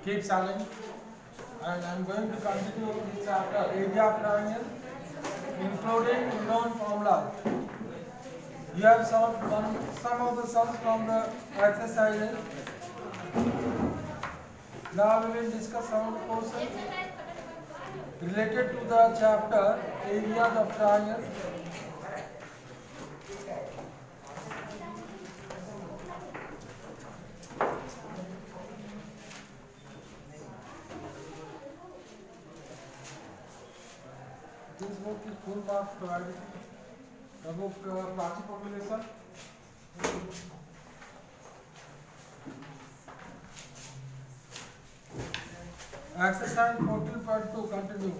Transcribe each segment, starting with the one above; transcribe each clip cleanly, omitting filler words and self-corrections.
Keep silent. And I'm going to continue this chapter, area of triangle, including unknown formulas. You have some of the sums from the exercises. Now we will discuss some of the questions related to the chapter, areas of triangle. This book is full marks provided. The book Prachi population. Exercise 14.2 continue.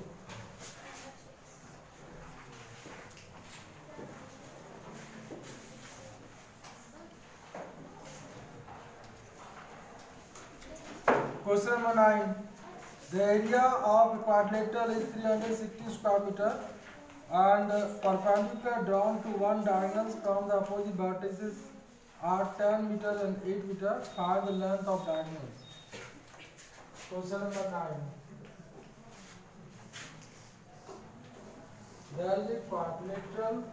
Question number 9. The area of a quadrilateral is 360 square meter and perpendicular drawn to one diagonals from the opposite vertices are 10 meters and 8 meters. Find the length of diagonals. Question number 9. There is a quadrilateral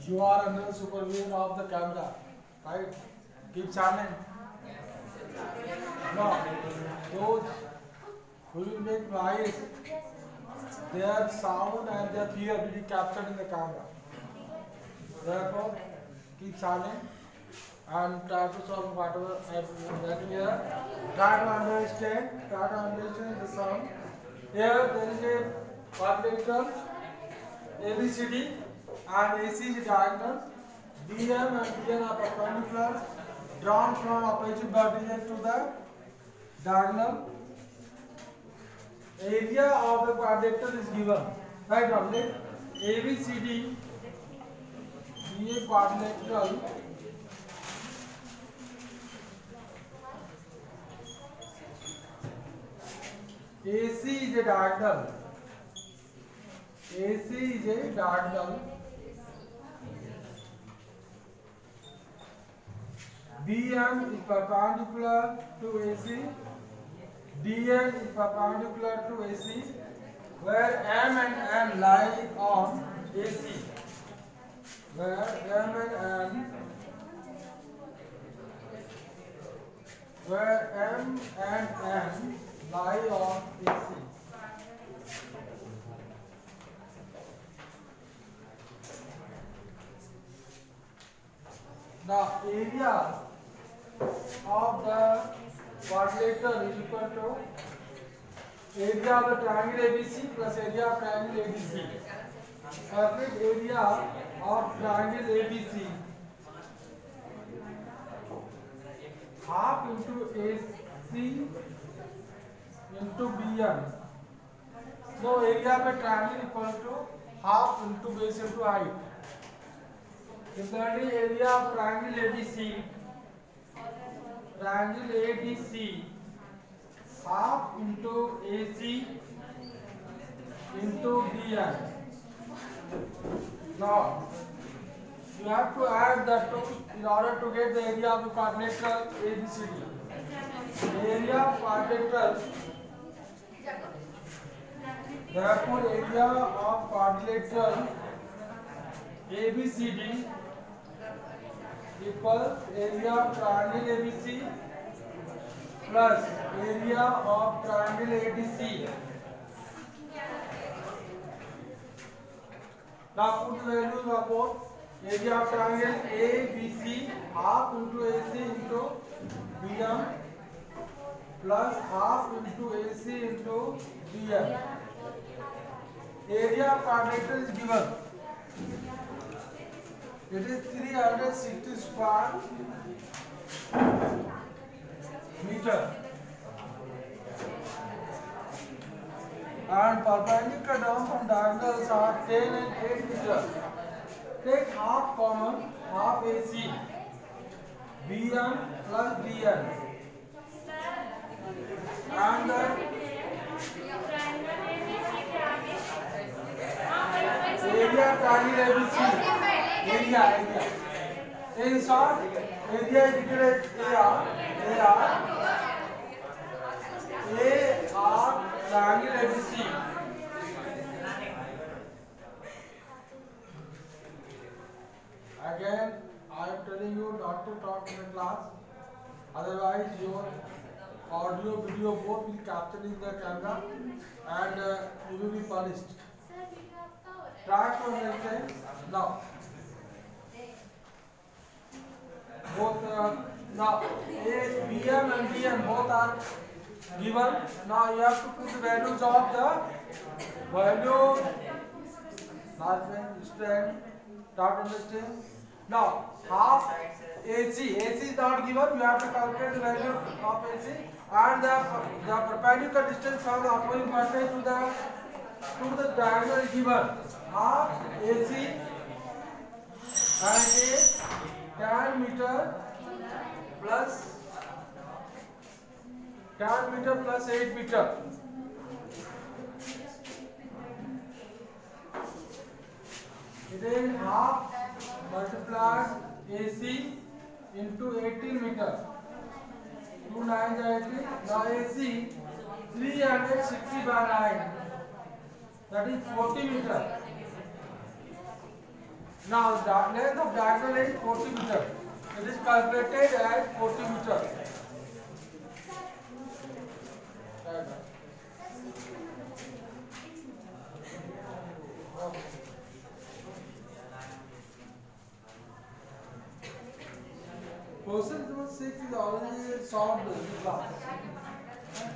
You are under the supervision of the camera, right? Keep silent. No, those who will make noise, their sound and their fear will be captured in the camera. Therefore, keep silent and try to solve whatever I have written here. Try to understand the sound. Here there is a quadrilateral ABCD. And AC is diagonal. DM and DN are perpendicular, drawn from opposite vertices to the diagonal. Area of the quadrilateral is given. Right now, let ABCD be a quadrilateral. AC is a diagonal. AC is a diagonal. BM is perpendicular to AC. DN is perpendicular to AC, where M and N lie on AC. Where M and N lie on AC. The area of the quadrilateral is equal to area of the triangle ABC plus area of triangle ABC. Perfect area of triangle ABC half into AC into BM. So area of a triangle equal to half into base into height. Similarly, area of triangle ABC half into AC into BM. Now, you have to add the two in order to get the area of the quadrilateral ABCD. Area of quadrilateral, therefore area of quadrilateral ABCD equals area of triangle ABC plus area of triangle ADC. Now put the values of both. Area of triangle ABC half into AC into BM plus half into AC into BM. Area of quadrilateral is given. It is 360 square meter. And perpendicular down from diagonals are 10 and 8 meters. Take half common half AC, BM plus DN, and the area triangle ABC, area. In short, area is declared AR triangle ABC. Again, I am telling you not to talk in the class, otherwise your audio, video both will capture in the camera and you will be punished. Try to understand now. Both now BM and DN both are given. Now you have to put the values of the value. Strand. Try to understand. Now half AC is not given. You have to calculate the value of AC and the perpendicular distance from the opposing vertex to the diagonal is given. Half AC and it is 10 meter plus 8 meter. It is half multiplied AC into 18 meter. 2 9 18. Now AC 360 by 9. That is 40 meter. Now the length of diagonal is 40 meter. It is calculated as 40 meter. Question number 6 is already solved in class.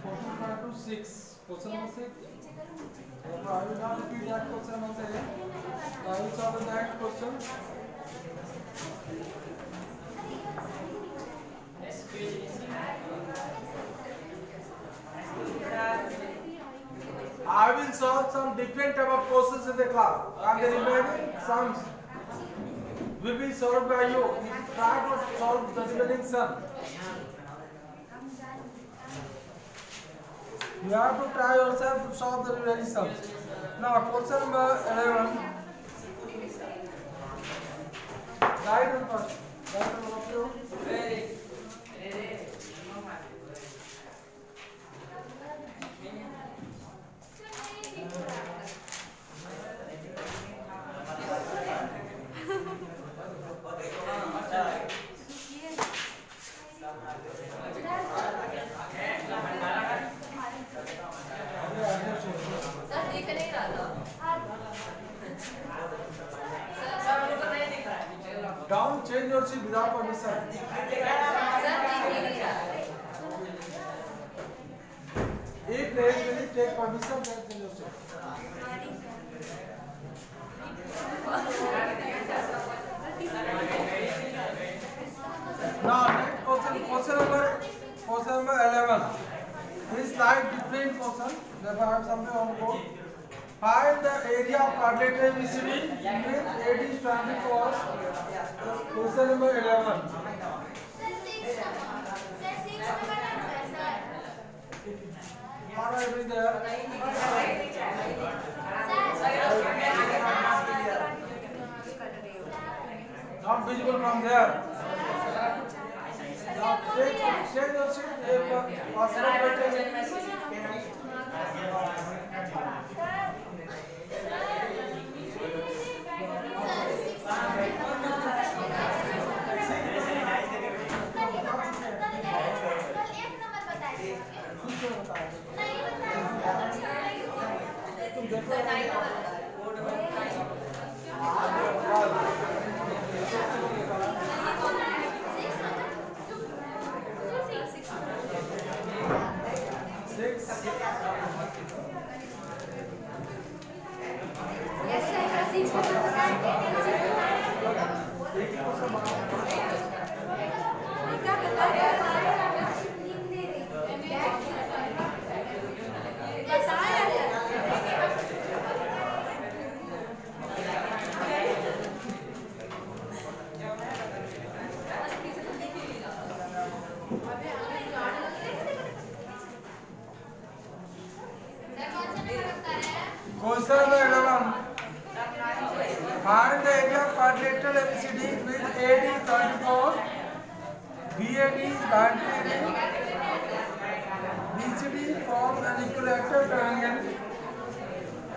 Question number 6. Question number 6. I will not repeat that question once again. I will solve the next question. I will solve some different type of questions in the class, and the remaining sums will be solved by you. Try to solve the remaining sum. You have to try yourself to solve the remaining sums. Now, question number 11. Write on first. Write on what you. Down, change your seat without permission. If they will take permission, then change your seat. Now, next question number 11. This slide different question. Therefore, I have something on board. Find the area of quadrilateral ABCD with AD standing for question number 11. What are you there? Not visible from there. Now take your seat. Question number 11. Find the area of quadrilateral ABCD with AD 24, BAD 93, BCD forms an equilateral triangle.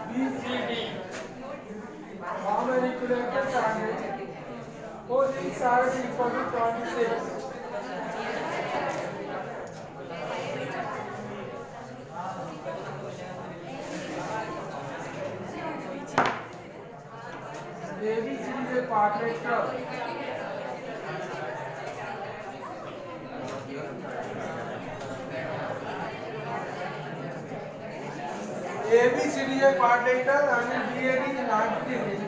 BCD form an equilateral triangle. Both each side is equal to 26. ABCD is a quadrilateral. ABCD is a quadrilateral and BAD is 90 degrees.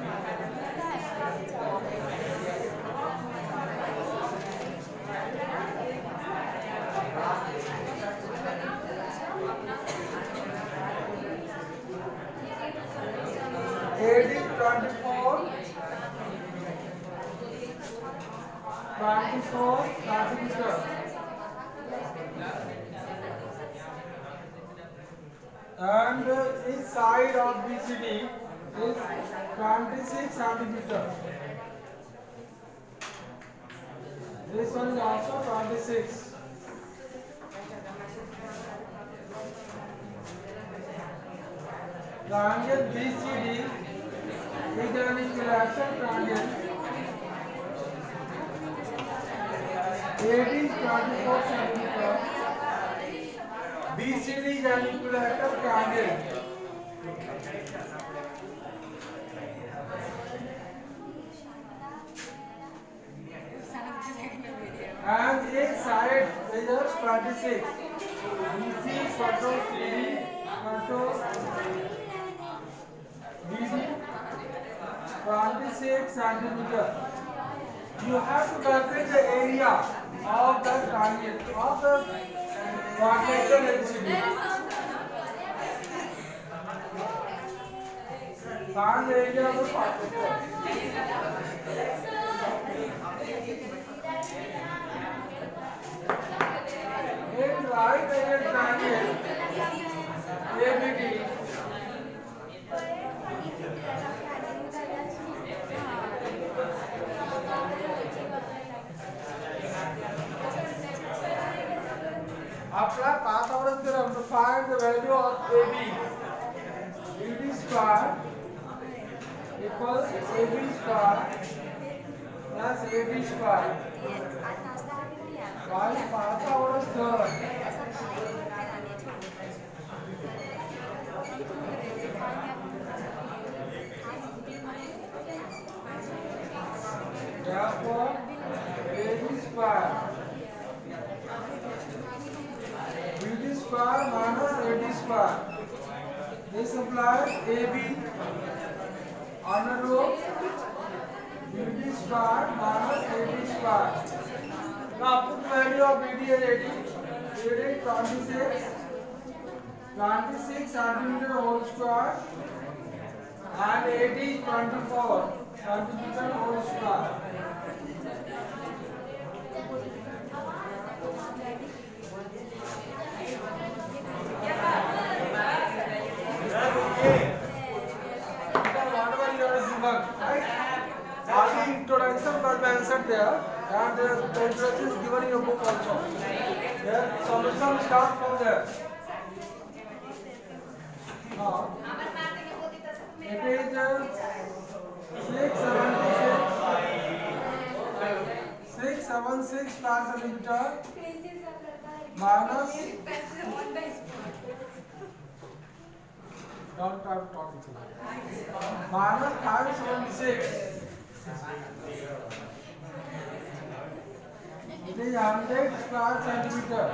AD 24 centimeter. And each side of BCD is 26 centimeter. This one is also 26. Triangle BCD is an equilateral triangle. AD is 24 centimeter. BCD is an equilateral triangle. And each side measures 26. BC control CD control BD 26 centimeter. You have to calculate the area of the triangle of the quadrilateral ABCD. Find the area of the quadrilateral. In right angle triangle ABD, apply Pythagoras theorem to find the value of AB. BD square equals AB square plus AB square. By Pythagoras theorem. Therefore, AB square BD square minus AD square. This implies AB under root BD square minus AD square. Now put the value of BD and AD. BD 26 centimeter whole square and AD 24 centimeter whole square. All the introduction was mentioned there, and the introduction is given in your book also. There, solution start from there. Now, it is 676 per centimeter minus. Don't try talking to me. Minus 576. It is 100 square centimeter.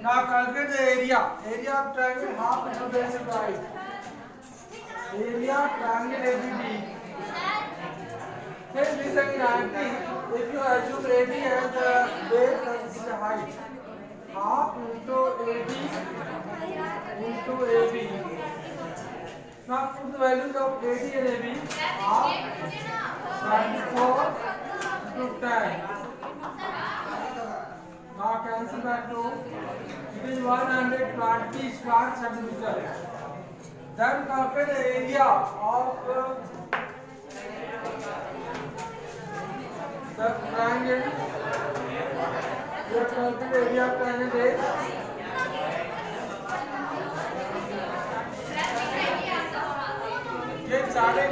Now calculate the area. Area of triangle half into base and right. Area of triangle ABD. Then this is 90. If you assume AD as the base and the height, half into AD into AB. Now put the values of AD and AB. Half 94 into 10. Now can cancel by 2. It is 120 square centimeter. Then calculate the area of the triangle. Your calculate area of triangle is ये चालें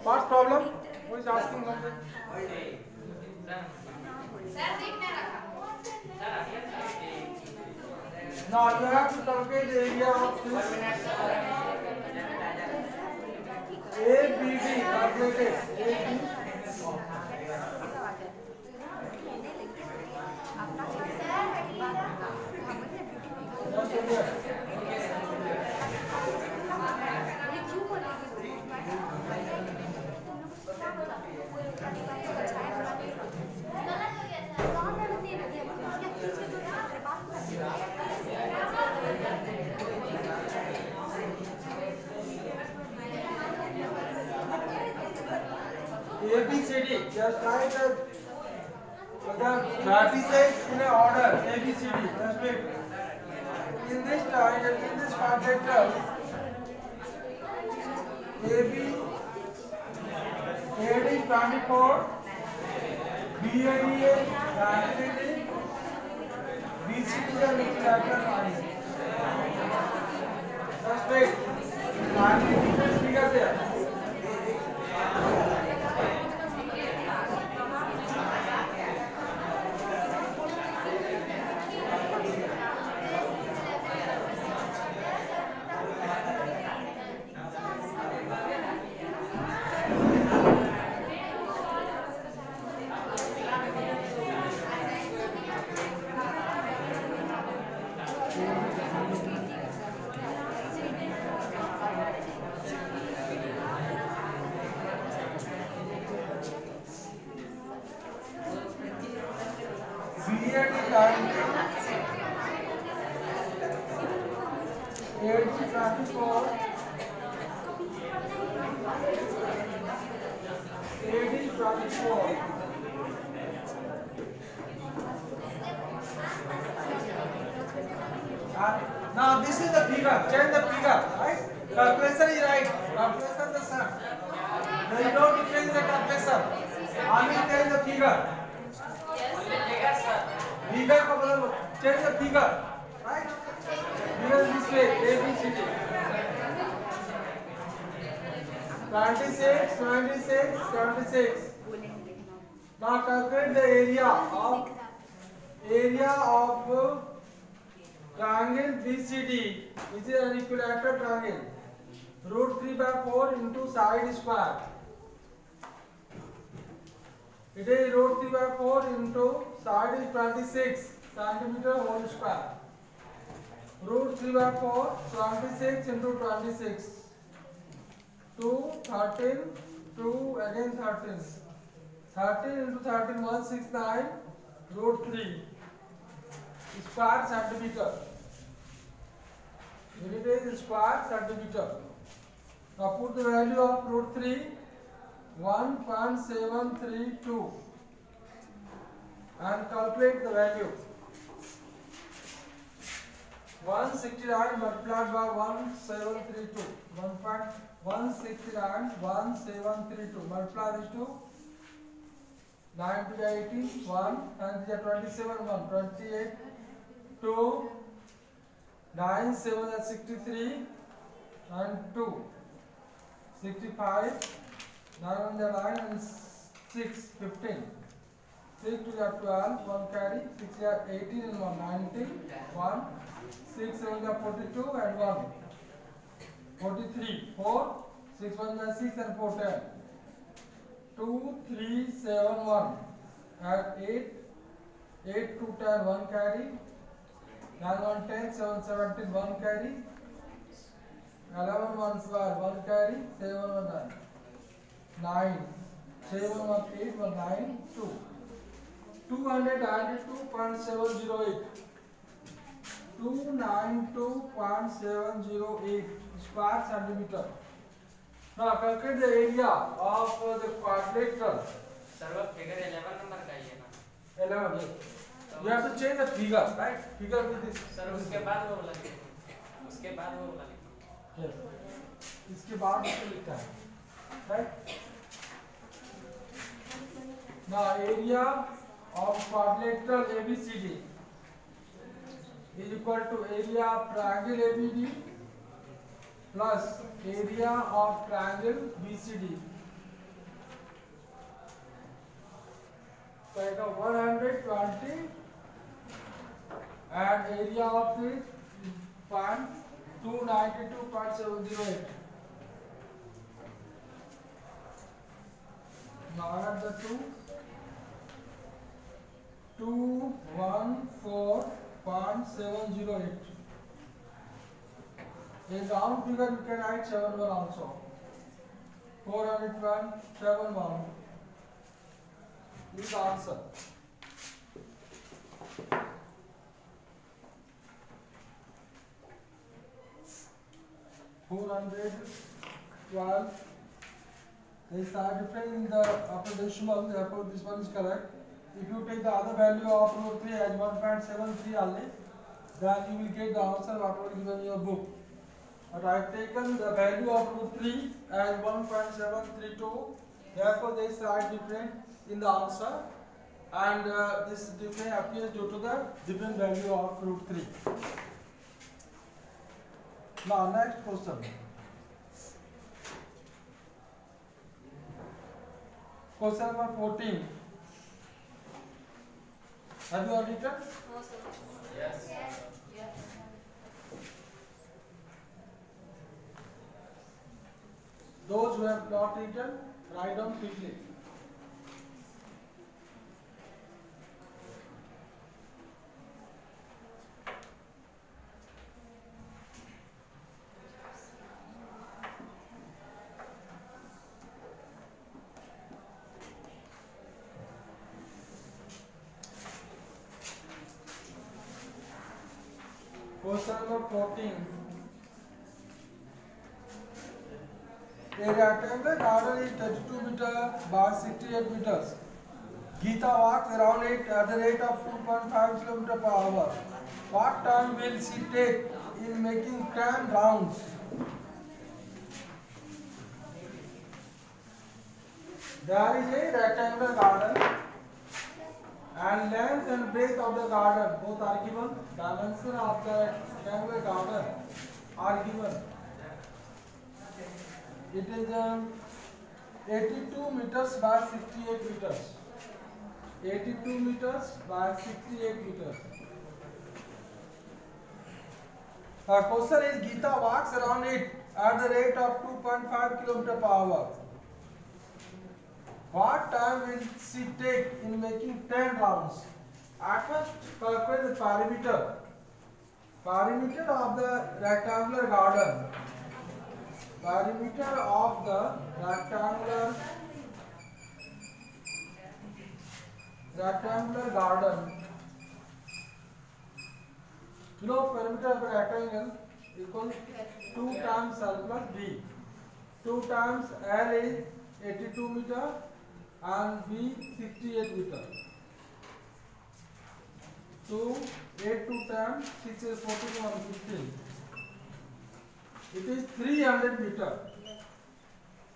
What problem? Who is asking something? Now you have to calculate the area of this ABD. Calculate it. ABCD. Just write the vertices in an order. ABCD. Just wait. In this triangle, in this quadrilateral, AB, AD is 24, BAD is 93, BCD is an equilateral line. Just wait. 90 meters figure there. Now this is the figure. Change the figure, right? Calculation is right. Calculation the same. There is no difference in the calculation. Only change the figure. Figure को बदलो. Change the figure, right? Figure this way. ABCD. 26, 26, 26. Now calculate the area of triangle BCD, which is an equilateral triangle. Root 3/4 into side square. It is root 3/4 into side is 26 centimeter whole square. Root 3/4, 26 into 26. 2, 13, 2 again 13. 13 into 13, 169. Root 3 square centimeter. Unit is square centimeter. Now put the value of root 3, 1.732, and calculate the value. 169 multiplied by 1732. 1.169, 1732. Multiply these two. 9 to the 18, 1, and the 27, 1, 28, 2, 9, 7 are 63, and 2, 65, 9 on the line, and 6, 15. 6 to the 12, 1 carry, 6 are 18 and 1, 19, 1, 6 7 are 42 and 1, 43, 4, 6 1 are 6 and 4, 10. 2, 3, 7, 1, and 8, 8 to 10, 1 carry, 9 1 10, 7 17, 1 carry, 11 1 12, 1 carry, 7 1 9, 7 1 8, 1 9, 2. 292.708. 292.708 square centimeter. Now calculate the area of the quadrilateral. Sir वो figure 11 number का ही है ना? 11. You have to change the figure, right? Figure with this. Sir उसके बाद वो वाला लिखो. उसके बाद वो वाला लिखो. Yes. इसके बाद इसको लिखा है, right? Now area of quadrilateral ABCD is equal to area of triangle ABD plus area of triangle BCD. So 120 and area of this 292.708. Now add the 214.708. In round figure you can write 71 also. 400.71 is the answer. 412 is different in the upper decimal, therefore this one is correct. If you take the other value of root 3 as 1.73 only, then you will get the answer whatever given in your book. But I have taken the value of root 3 as 1.732, therefore there is slight difference in the answer, and this difference appears due to the different value of root 3. Now next question. Question number 14. Have you all written? No, sir. Yes. Yes. Those who have not written, write down quickly. Question number 14. A rectangular garden is 32 meters by 68 meters. Geeta walks around it at the rate of 2.5 km per hour. What time will she take in making 10 rounds? There is a rectangular garden and length and breadth of the garden both are given. Dimension of the rectangular garden are given. It is 82 meters by 68 meters. 82 meters by 68 meters. Question is Geeta walks around it at the rate of 2.5 km per hour. What time will she take in making 10 rounds? At first, calculate the perimeter. Perimeter of the rectangular garden. Perimeter of the rectangular garden. You know, perimeter of a rectangle equals 2 times L plus B. 2 times L is 82 meter and B 68 meter. 2, 8 2 times 6 is 41, 15. It is 300 meter.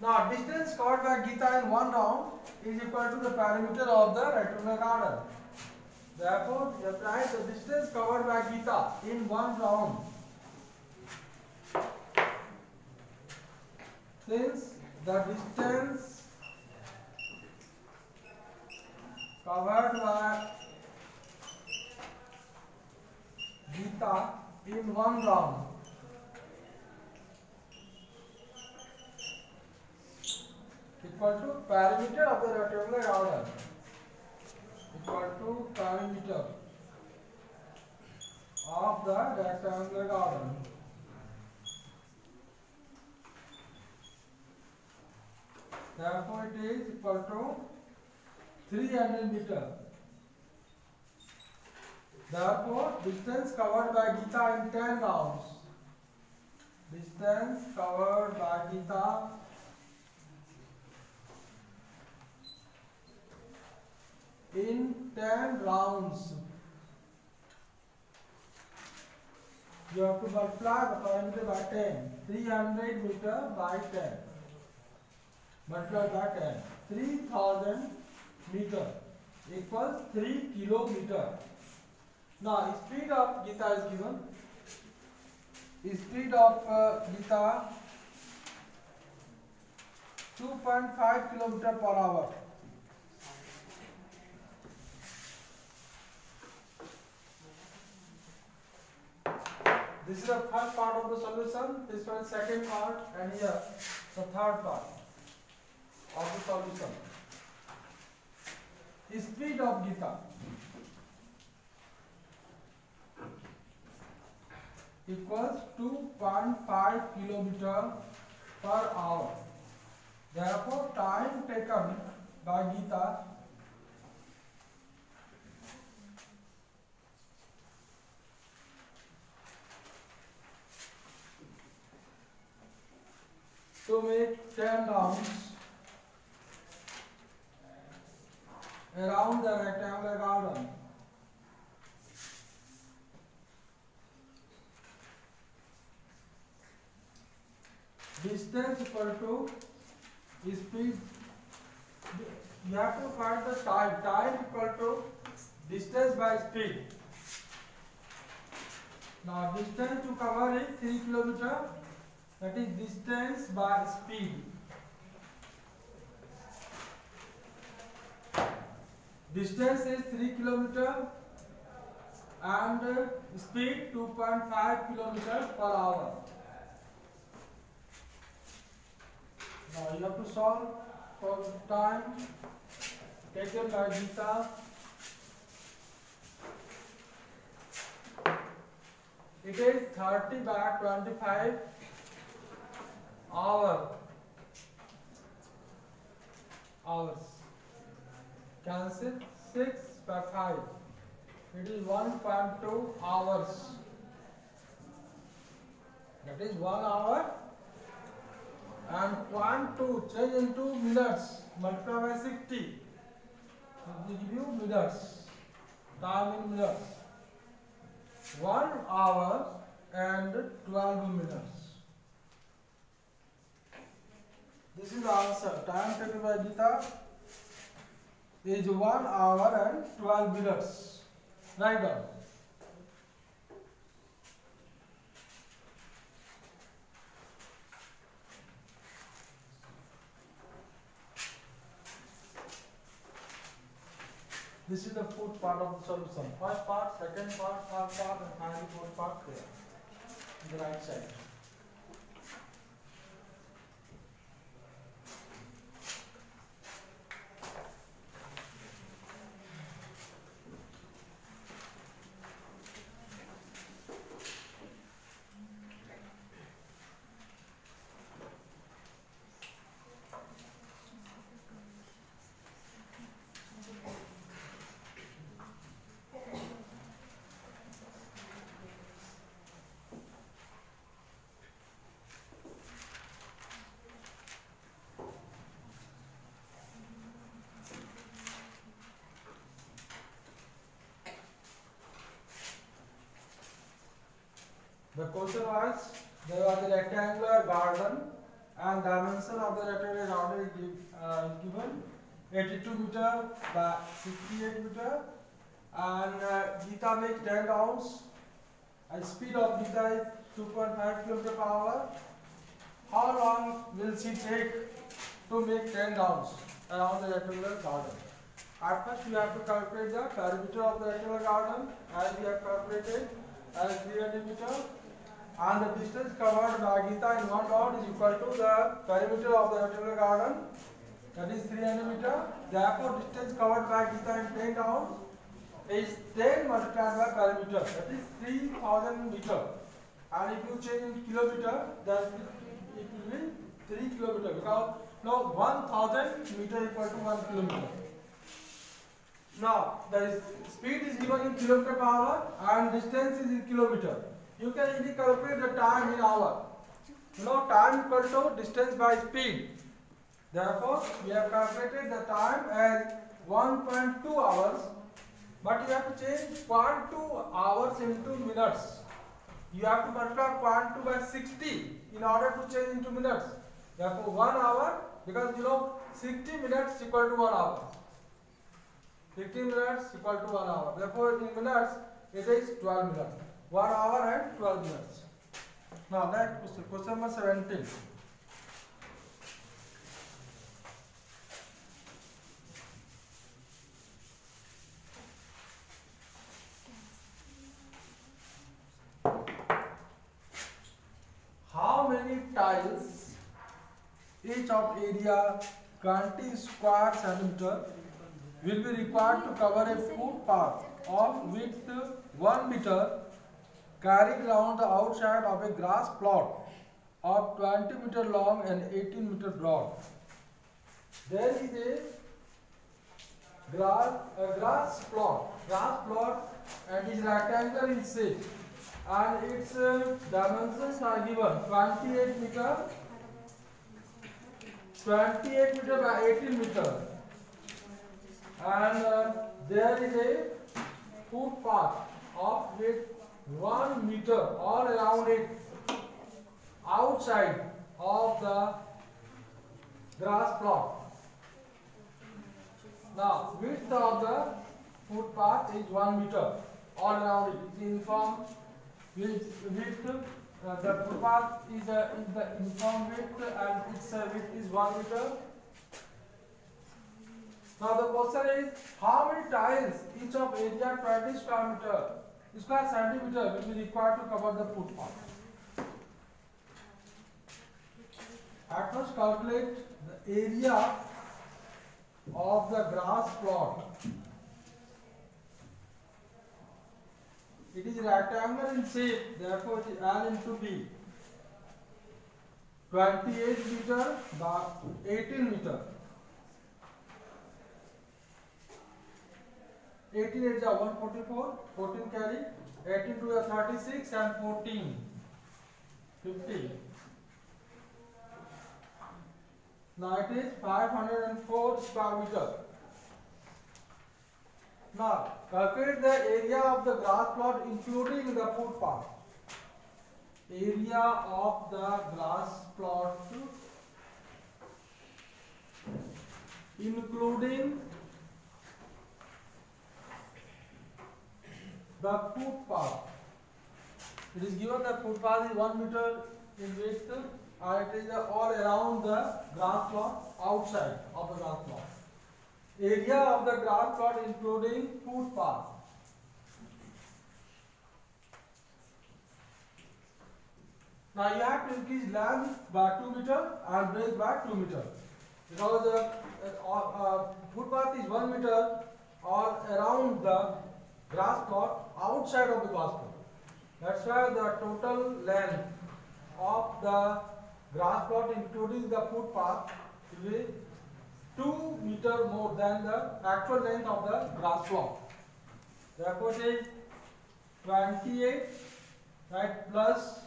Now distance covered by Geeta in one round is equal to the perimeter of the rectangular garden. Therefore, you have to write the distance covered by Geeta in one round. Since the distance covered by Geeta in one round equal to perimeter of the rectangular garden equal to perimeter of the rectangular garden. Therefore, it is equal to 300 meter. Therefore, distance covered by Geeta in 10 rounds. Distance covered by Geeta in 10 rounds. You have to multiply the parameter by 10. 300 meter by 10. Multiply by 10. 3000 meter equals 3 kilometer. Now, speed of Geeta is given. Speed of Geeta 2.5 kilometer per hour. This is the first part of the solution. This one is second part, and here the third part of the solution. Speed of Geeta equals 2.5 kilometer per hour. Therefore, time taken by Geeta to make 10 rounds around the rectangular garden. Distance equal to speed. You have to find the time. Time equal to distance by speed. Now, distance to cover is 3 kilometer. That is distance by speed. Distance is 3 kilometer and speed 2.5 kilometer per hour. Now you have to solve for the time taken by Geeta. It is 30 by 25 hours. Cancel 6 by 5. It is 1.2 hours. That is 1 hour. And 0.2 change into minutes. Multiply by 60. It will give you minutes. Time in minutes. 1 hour and 12 minutes. This is the answer. Time taken by Geeta is 1 hour and 12 minutes. Write down. This is the fourth part of the solution. First part, second part, third part, and finally fourth part there. On the right side. The question was, there was a rectangular garden and dimension of the rectangular garden is given 82 meter by 68 meter, and Geeta makes 10 rounds and speed of Geeta is 2.5 km per hour. How long will she take to make 10 rounds around the rectangular garden? At first you have to calculate the perimeter of the rectangular garden, as we have calculated as 300 meter. And the distance covered by Geeta in 1 round is equal to the perimeter of the rectangular garden, that is 300 meter. Therefore, distance covered by Geeta in 10 rounds is 10 multiplied by perimeter, that is 3000 meter. And if you change in kilometer, then it will be 3 kilometer, because now 1000 meter equal to 1 kilometer. Now the speed is given in kilometer per hour and distance is in kilometer. You can easily calculate the time in hour. You know, time equal to distance by speed. Therefore, we have calculated the time as 1.2 hours, but you have to change 0.2 hours into minutes. You have to multiply 0.2 by 60 in order to change into minutes. Therefore, 1 hour, because you know 60 minutes equal to 1 hour. 15 minutes equal to 1 hour. Therefore, in minutes, it is 12 minutes. 1 hour and 12 minutes. Now, next question number 17. How many tiles each of area 20 square centimeter will be required to cover a footpath of width 1 meter carried around the outside of a grass plot of 20 meter long and 18 meter broad? There is a grass plot and is rectangle in shape, and its dimensions are given 28 meter by 18 meter, and there is a footpath of width 1 meter all around it outside of the grass plot. Now, width of the footpath is 1 meter all around it. It is uniform width. The footpath is the uniform width, and its width is 1 meter. Now the question is, how many tiles each of area 20 square centimeter will be required to cover the footpath? At first, calculate the area of the grass plot. It is rectangle in shape, therefore it is L into B. 28 meter by 18 meter. 18 is 144, 14 carry, 18 to 36 and 14, 50. Now it is 504 square meter. Now calculate the area of the grass plot including the footpath. Area of the grass plot including the footpath. It is given the footpath is 1 meter in width, and it is all around the grass plot, outside of the grass plot. Area of the grass plot including footpath. Now you have to increase length by 2 meter and breadth by 2 meter, because the footpath is 1 meter all around the grass plot, outside of the grass plot. That's why the total length of the grass plot including the footpath will be 2 meter more than the actual length of the grass plot. Therefore it is 28, right, plus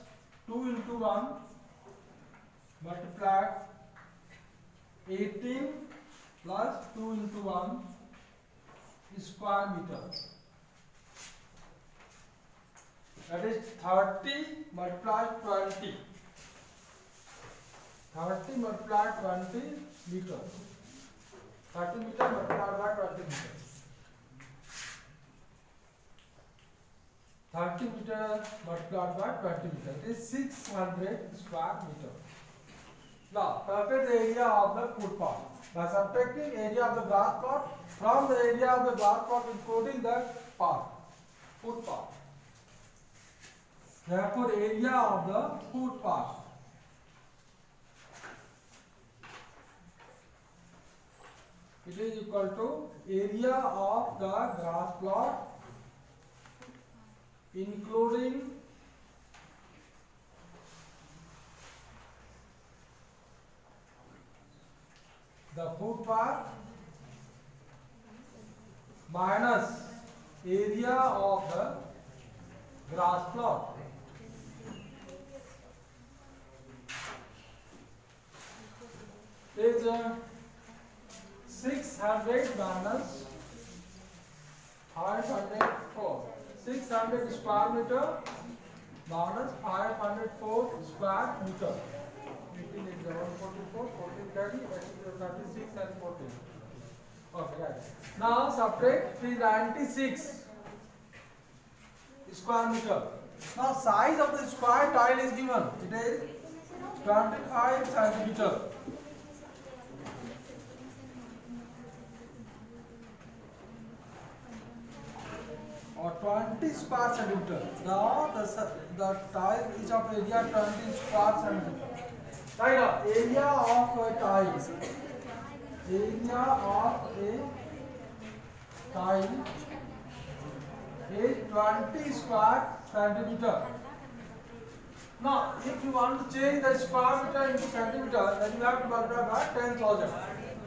2 into 1 multiplied 18 plus 2 into 1 square meter. That is 30 multiplied 20. 30 multiplied 20 meter. 30 meter multiplied by 20 meter. 30 meter multiplied by 20 meter. It is 600 square meter. Now, calculate the area of the footpath by subtracting area of the grass plot from the area of the grass plot including the footpath. Therefore, area of the footpath it is equal to area of the grass plot including the footpath minus area of the grass plot is 600 minus 504. 600 square meter minus 504 square meter. 18 is 144, 14 30, 36 and 14. Okay, right. Now subtract 396 square meter. Now size of the square tile is given. It is 25 centimeter. Or 20 square centimeter. Now the tile is of area 20 square centimeter. Right now, area of a tile. Area of a tile is 20 square centimeter. Now, if you want to change the square meter into centimeter, then you have to multiply by 10,000.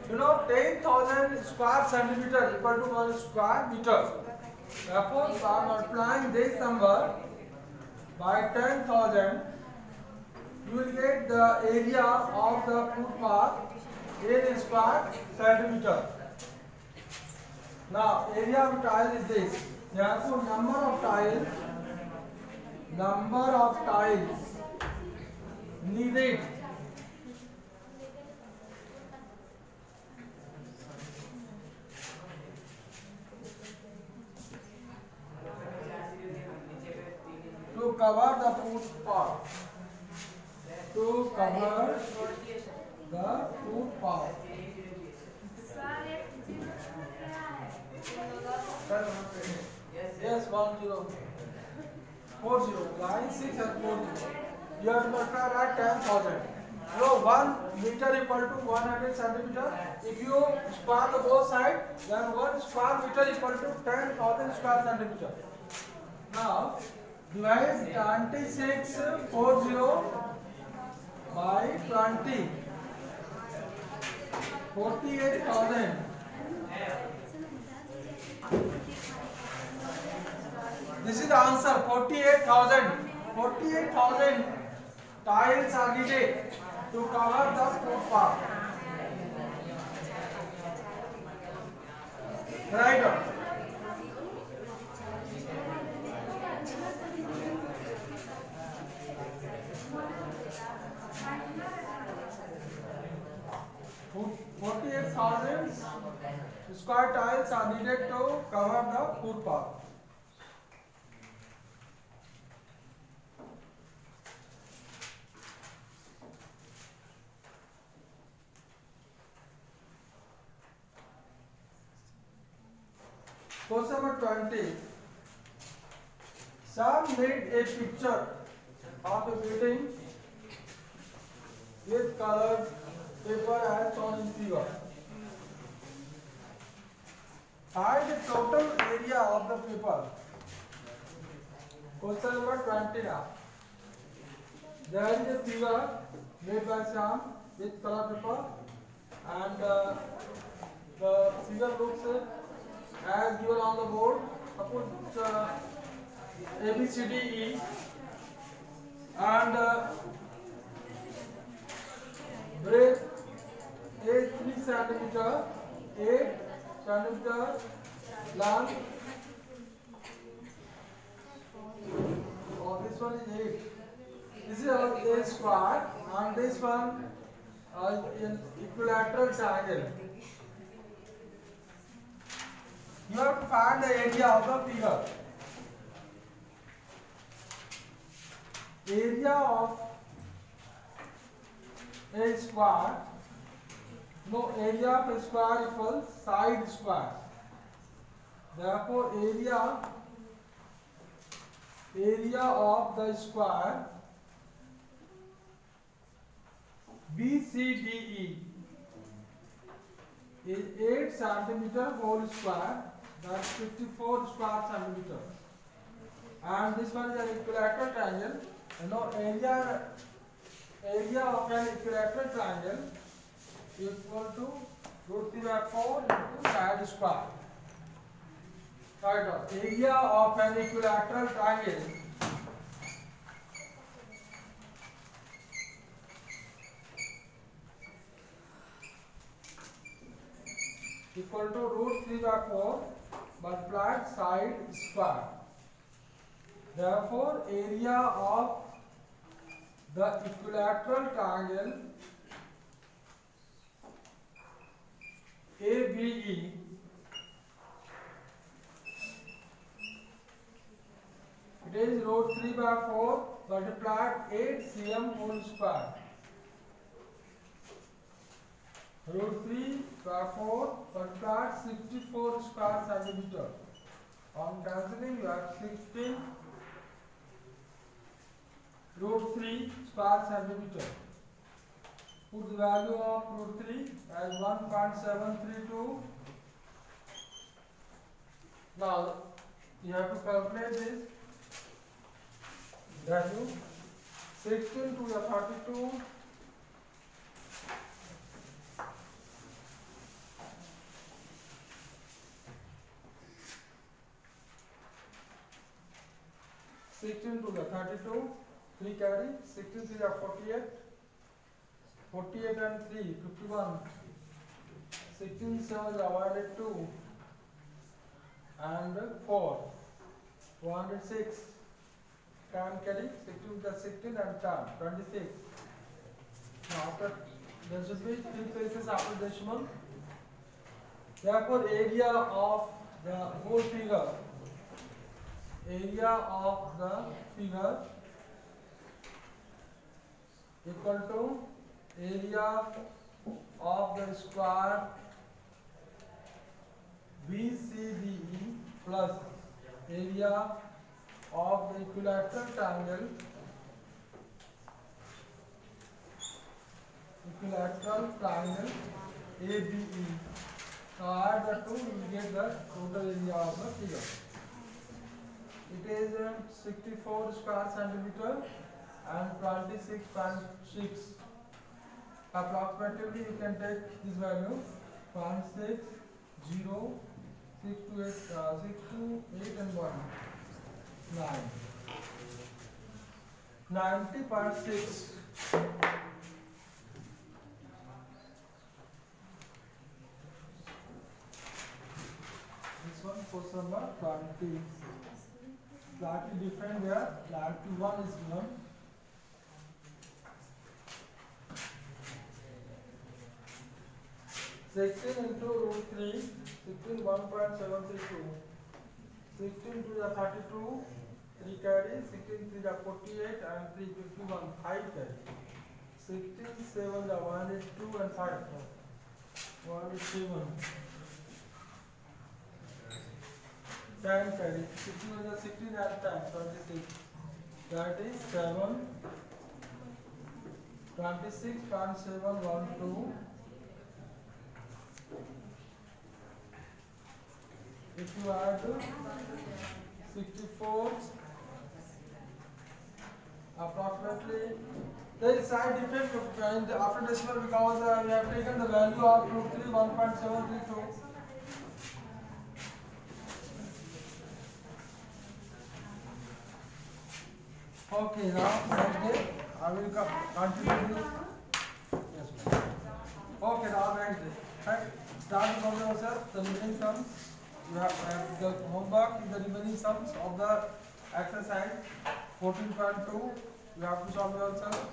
You know, 10,000 square centimeter equal to 1 square meter. Therefore, by multiplying this number by 10,000, you will get the area of the footpath in square centimeter. Now, area of tile is this. Therefore, number of tiles needed to cover the footpath. To cover the footpath. Yes, 40. Line 6 and 40. You have to multiply by 10,000. So 1 meter equal to 100 centimeter. If you square the both sides, then 1 square meter equal to 10,000 square centimeter. Now divide 2640 by 20. 48,000. This is the answer. 48,000. 48,000 tiles are needed to cover the footpath. Right on. Square tiles are needed to cover the footpath. Question number 20. Sam made a picture of a building with colored paper as shown in figure. Find the total area of the paper. Question number 20 now. There is a figure made by Sam with color paper, and the figure looks as given on the board. Suppose it's A, B, C, D, E, and breadth is 3 centimeter, 8 centimeter long. Oh, this one is 8. This is a square, and this one in equilateral triangle. You have to find the area of the figure. Area of a square. No, area of a square equals side square. Therefore, area of the square BCDE is 8 centimeter whole square. That's 54 square centimeter. And this one is an equilateral triangle. You know, area of an equilateral triangle equal to √3/4 into side square. Right now, area of an equilateral triangle equal to root 3 by 4 multiplied side square. Therefore, area of the equilateral triangle ABE it is root 3 by 4 multiplied 8 cm whole square. Root 3 by 4 multiplied 64 square centimeter. On cancelling you have 16 root 3 square centimeter. Put the value of root 3 as 1.732. Now you have to calculate this value. 16 to the 32 16 to the 32 3 carry 16 to the 48 48 and 3 51 16 7 divided 2 and 4 106 can carry 16 plus 16 and 10 26. Now after there should be 3 places after decimal. Therefore area of the whole figure equal to area of the square BCDE plus area of the equilateral triangle ABE. Now add the two, you will get the total area of the figure. It is 64 square centimeter and 26.6. Approximately you can take this value 0.60, 6 to 8 and 1 9 90.6. This one question number 20. Slightly different here. Clarity 1 is given. Sixteen into root 3, 16 1.732. 16 to the 32, 3 carry, 16 to the 48 and 3 51, 5 carry. 16 7 the 1 is 2 and 5. 1 is 7. 10 carry. 16 to the 16 and 10, 26. That is 7. 26.712. If you add 64, approximately, there is side effect in the after decimal because we have taken the value of root 3 1.732. Okay, now next I will continue. Yes. Okay, now next day. Start from yourself the remaining sums. You have the homework is the remaining sums of the exercise 14.2. You have to solve yourself.